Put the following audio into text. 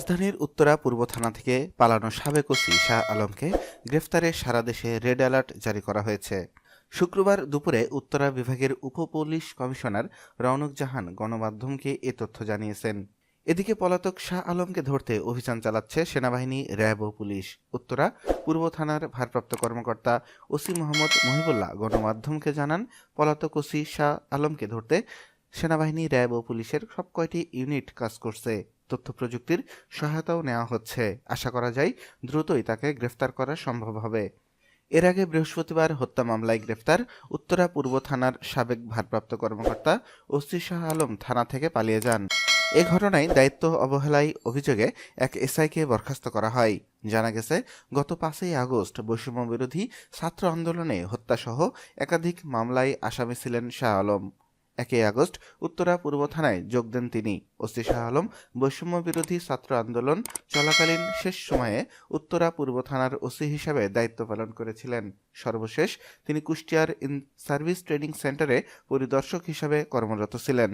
রাজধানীর উত্তরা পূর্ব থানা থেকে পালানো সাবেক ওসি শাহ আলমকে গ্রেফতারে সারা দেশে রেড অ্যালার্ট জারি করা হয়েছে। শুক্রবার দুপুরে উত্তরা বিভাগের উপ-পুলিশ কমিশনার রওনক জাহান গণমাধ্যমকে এ তথ্য জানিয়েছেন। এদিকে পলাতক শাহ আলমকে ধরতে অভিযান চালাচ্ছে সেনাবাহিনী, র্যাব ও পুলিশ। উত্তরা পূর্ব থানার ভারপ্রাপ্ত কর্মকর্তা ওসি মোহাম্মদ মহিবুল্লাহ গণমাধ্যমকে জানান, পলাতক ওসি শাহ আলমকে ধরতে সেনাবাহিনী, র্যাব ও পুলিশের সব কয়টি ইউনিট কাজ করছে। তথ্য প্রযুক্তির সহায়তাও নেওয়া হচ্ছে। আশা করা যায় দ্রুতই তাকে গ্রেফতার করা সম্ভব হবে। এর আগে বৃহস্পতিবার হত্যা মামলায় গ্রেফতার উত্তরা পূর্ব থানার সাবেক ভারপ্রাপ্ত কর্মকর্তা ওসি শাহ আলম থানা থেকে পালিয়ে যান। এ ঘটনায় দায়িত্ব অবহেলায় অভিযোগে এক এসআইকে বরখাস্ত করা হয়। জানা গেছে, গত 5ই আগস্ট বৈষম্য বিরোধী ছাত্র আন্দোলনে হত্যাসহ একাধিক মামলায় আসামি ছিলেন শাহ আলম। 1 আগস্ট উত্তরা পূর্ব থানায় যোগ দেন তিনি। ওসি শাহ আলম বৈষম্য বিরোধী ছাত্র আন্দোলন চলাকালীন শেষ সময়ে উত্তরা পূর্ব থানার ওসি হিসাবে দায়িত্ব পালন করেছিলেন। সর্বশেষ তিনি কুষ্টিয়ার ইন সার্ভিস ট্রেনিং সেন্টারে পরিদর্শক হিসাবে কর্মরত ছিলেন।